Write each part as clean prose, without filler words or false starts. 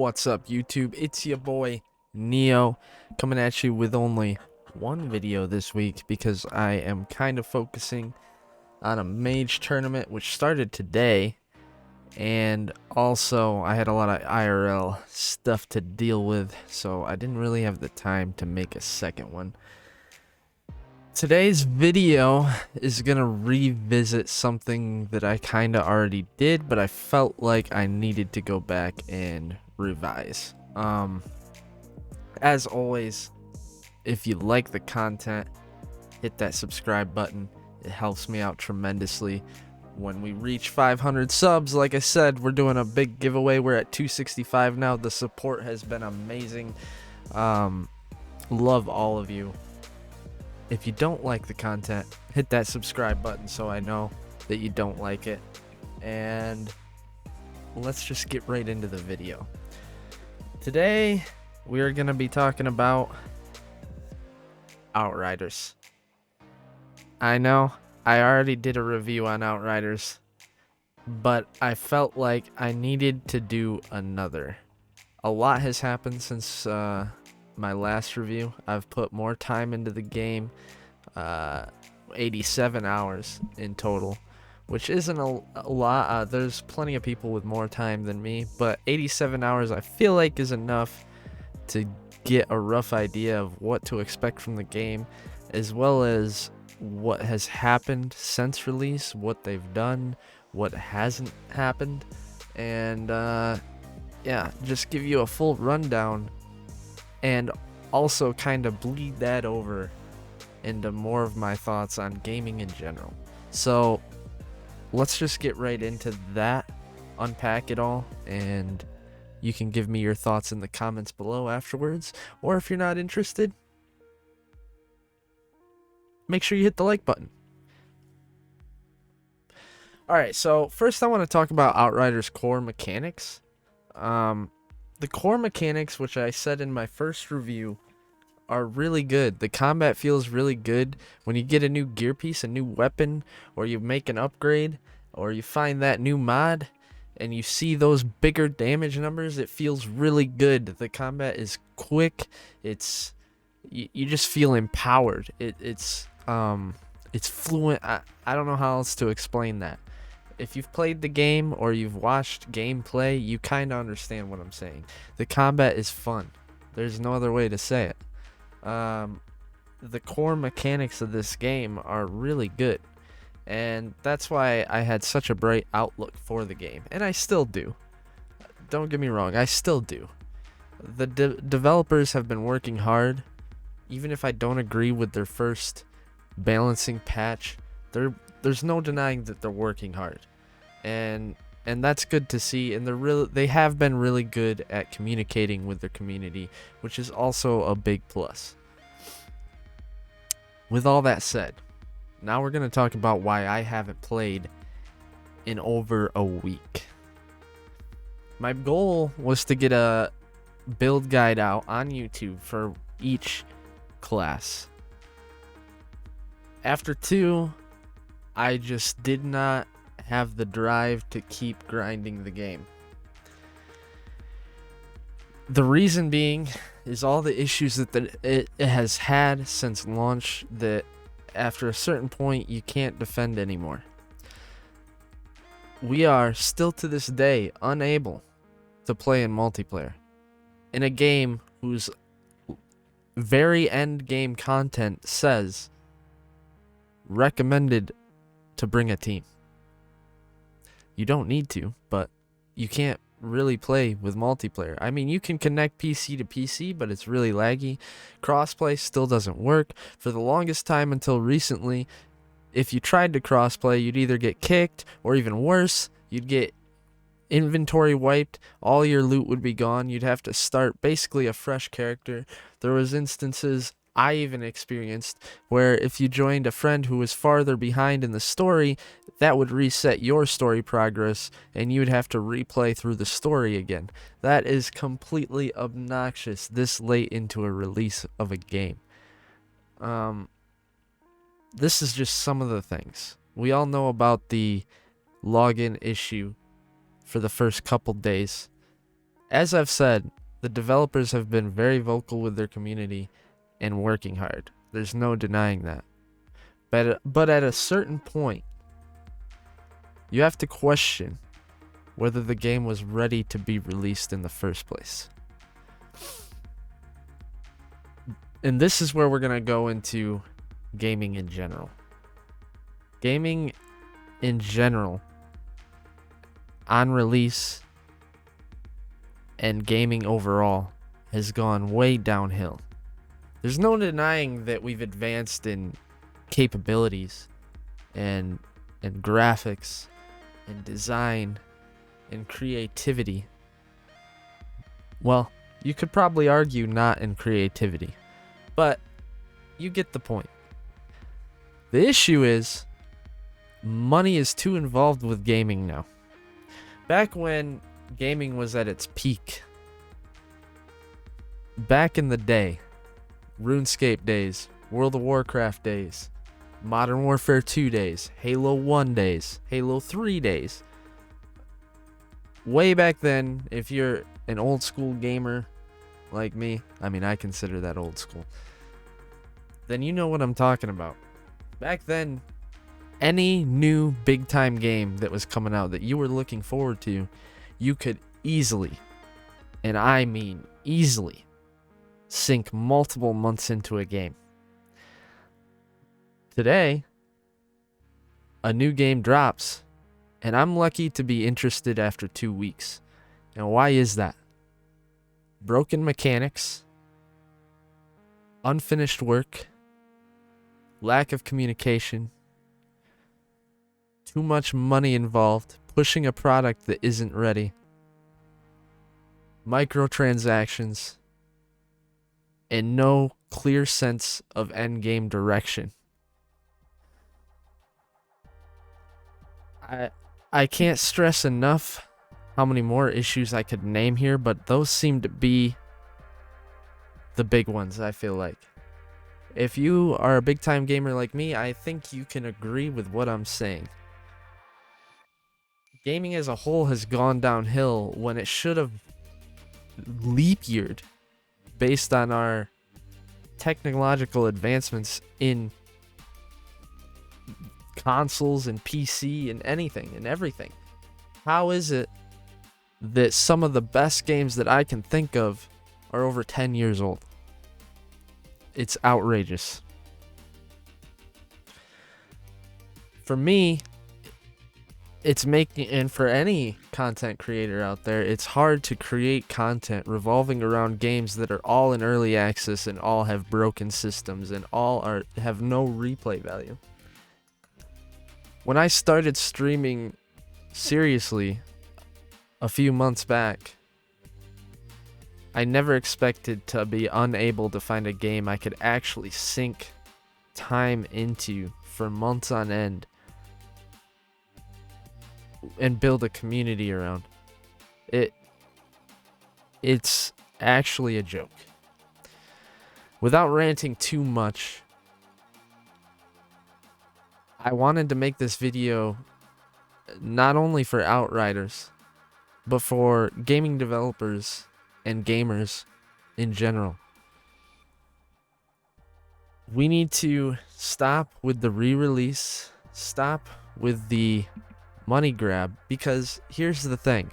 What's up, YouTube? It's your boy Neo coming at you with only one video this week because I am kind of focusing on a mage tournament which started today, and also I had a lot of IRL stuff to deal with, so I didn't really have the time to make a second one. Today's video is gonna revisit something that I kinda already did, but I felt like I needed to go back and revise. As always, if you like the content, hit that subscribe button. It helps me out tremendously. When we reach 500 subs, like I said, we're doing a big giveaway. We're at 265 now. The support has been amazing. Love all of you. If you don't like the content, hit that subscribe button so I know that you don't like it. And let's just get right into the video. Today, we are going to be talking about Outriders. I know, I already did a review on Outriders, but I felt like I needed to do another. A lot has happened since my last review. I've put more time into the game, 87 hours in total, which isn't a lot. There's plenty of people with more time than me, but 87 hours I feel like is enough to get a rough idea of what to expect from the game, as well as what has happened since release, what they've done, what hasn't happened, and yeah, just give you a full rundown and also kind of bleed that over into more of my thoughts on gaming in general. So let's just get right into that, unpack it all, and you can give me your thoughts in the comments below afterwards. Or if you're not interested, make sure you hit the like button. Alright, so first I want to talk about Outriders' core mechanics. The core mechanics, which I said in my first review, are really good. The combat feels really good when you get a new gear piece, a new weapon, or you make an upgrade, or you find that new mod, and you see those bigger damage numbers. It feels really good. The combat is quick. You just feel empowered. It's fluent. I don't know how else to explain that. If you've played the game or you've watched gameplay, you kind of understand what I'm saying. The combat is fun. There's no other way to say it. The core mechanics of this game are really good, and that's why I had such a bright outlook for the game, and I still do. Don't get me wrong, I still do. The developers have been working hard. Even if I don't agree with their first balancing patch, there's no denying that they're working hard, and that's good to see. And they have been really good at communicating with their community, which is also a big plus. With all that said, now we're going to talk about why I haven't played in over a week. My goal was to get a build guide out on YouTube for each class. After 2, I just did not have the drive to keep grinding the game. The reason being is all the issues that it has had since launch, that after a certain point you can't defend anymore. We are still to this day unable to play in multiplayer in a game whose very end game content says recommended to bring a team. You don't need to, but you can't really play with multiplayer. I mean, you can connect PC to PC, but it's really laggy. Crossplay still doesn't work. For the longest time until recently, if you tried to crossplay, you'd either get kicked, or even worse, you'd get inventory wiped, all your loot would be gone, you'd have to start basically a fresh character. There was instances I even experienced where if you joined a friend who was farther behind in the story, that would reset your story progress and you would have to replay through the story again. That is completely obnoxious this late into a release of a game. This is just some of the things. We all know about the login issue for the first couple days. As I've said, the developers have been very vocal with their community and working hard. There's no denying that. But at a certain point, you have to question whether the game was ready to be released in the first place. And this is where we're going to go into gaming in general. Gaming in general, on release, and gaming overall has gone way downhill. There's no denying that we've advanced in capabilities and graphics and design and creativity. Well, you could probably argue not in creativity, but you get the point. The issue is money is too involved with gaming now. Back when gaming was at its peak, back in the day, RuneScape days, World of Warcraft days, Modern Warfare 2 days, Halo 1 days, Halo 3 days. Way back then, if you're an old school gamer like me, I mean, I consider that old school, then you know what I'm talking about. Back then, any new big time game that was coming out that you were looking forward to, you could easily, and I mean easily, sink multiple months into a game. Today, a new game drops, and I'm lucky to be interested after 2 weeks. Now, why is that? Broken mechanics, unfinished work, lack of communication, too much money involved, pushing a product that isn't ready, microtransactions, and no clear sense of endgame direction. I can't stress enough how many more issues I could name here, but those seem to be the big ones, I feel like. If you are a big time gamer like me, I think you can agree with what I'm saying. Gaming as a whole has gone downhill when it should have leap yeared based on our technological advancements in consoles and PC and anything and everything. How is it that some of the best games that I can think of are over 10 years old? It's outrageous. For me, it's making, and for any content creator out there, it's hard to create content revolving around games that are all in early access and all have broken systems and all have no replay value. When I started streaming seriously a few months back, I never expected to be unable to find a game I could actually sink time into for months on end and build a community around. It's actually a joke. Without ranting too much, I wanted to make this video not only for Outriders, but for gaming developers and gamers in general. We need to stop with the re-release, stop with the money grab, because here's the thing.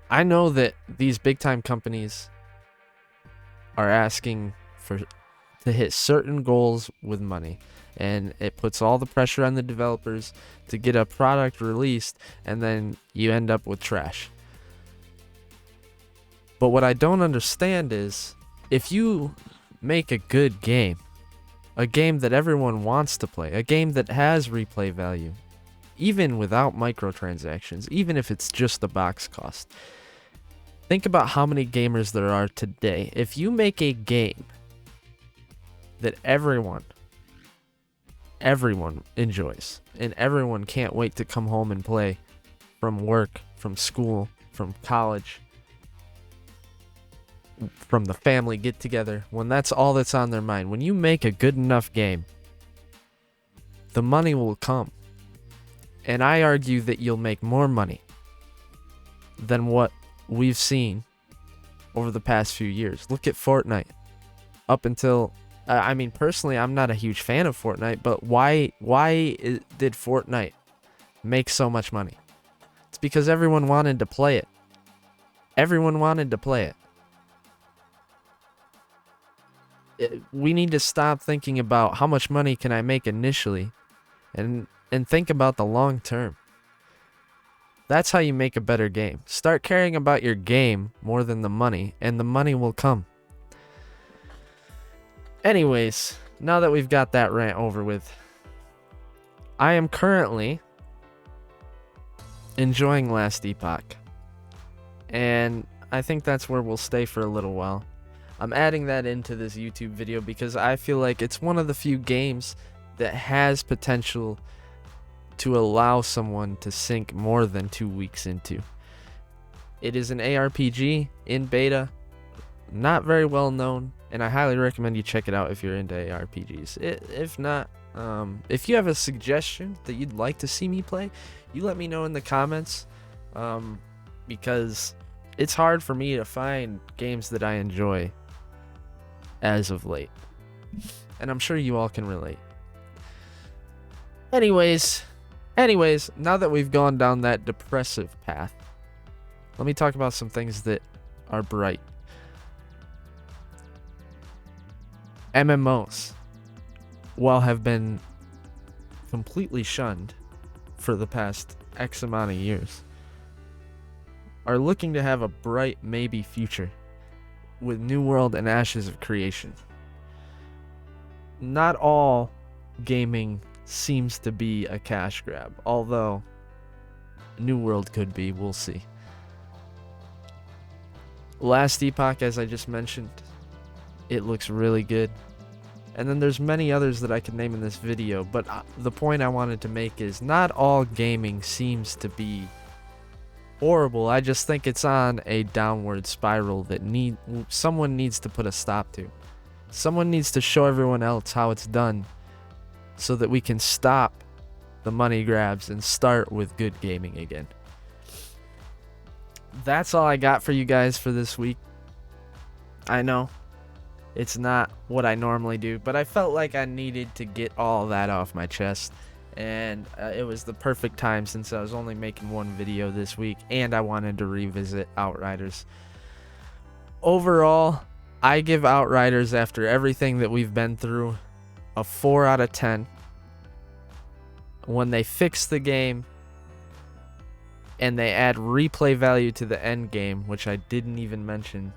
I know that these big time companies are asking to hit certain goals with money, and it puts all the pressure on the developers to get a product released, and then you end up with trash. But what I don't understand is, if you make a good game, a game that everyone wants to play, a game that has replay value, even without microtransactions, even if it's just the box cost, think about how many gamers there are today. If you make a game that everyone enjoys, and everyone can't wait to come home and play from work, from school, from college, from the family get together, when that's all that's on their mind, when you make a good enough game, the money will come. And I argue that you'll make more money than what we've seen over the past few years. Look at Fortnite. Up until, I mean, personally, I'm not a huge fan of Fortnite, but why did Fortnite make so much money? It's because everyone wanted to play it. Everyone wanted to play it. We need to stop thinking about how much money can I make initially and think about the long term. That's how you make a better game. Start caring about your game more than the money, and the money will come. Anyways, now that we've got that rant over with, I am currently enjoying Last Epoch, and I think that's where we'll stay for a little while. I'm adding that into this YouTube video because I feel like it's one of the few games that has potential to allow someone to sink more than 2 weeks into. It is an ARPG in beta, not very well known, and I highly recommend you check it out if you're into ARPGs. If not, if you have a suggestion that you'd like to see me play, you let me know in the comments, because it's hard for me to find games that I enjoy as of late, and I'm sure you all can relate. Anyways, now that we've gone down that depressive path, let me talk about some things that are bright. MMOs, while have been completely shunned for the past X amount of years, are looking to have a bright maybe future with New World and Ashes of Creation. Not all gaming seems to be a cash grab, although New World could be, we'll see. Last Epoch, as I just mentioned, it looks really good. And then there's many others that I could name in this video, but the point I wanted to make is not all gaming seems to be horrible. I just think it's on a downward spiral that someone needs to put a stop to. Someone needs to show everyone else how it's done so that we can stop the money grabs and start with good gaming again. That's all I got for you guys for this week. I know it's not what I normally do, but I felt like I needed to get all that off my chest, and it was the perfect time since I was only making one video this week and I wanted to revisit Outriders. Overall, I give Outriders, after everything that we've been through, a 4 out of 10. When they fix the game and they add replay value to the end game, which I didn't even mention,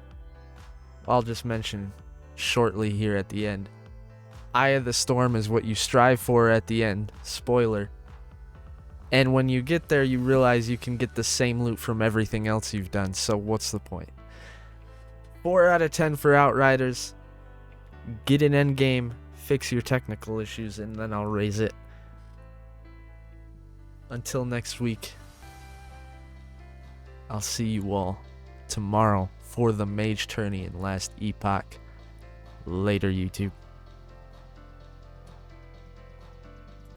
I'll just mention shortly here at the end. Eye of the Storm is what you strive for at the end. Spoiler. And when you get there, you realize you can get the same loot from everything else you've done, so what's the point? 4 out of 10 for Outriders. Get an end game, fix your technical issues, and then I'll raise it. Until next week, I'll see you all tomorrow for the Mage Tourney in Last Epoch. Later, YouTube.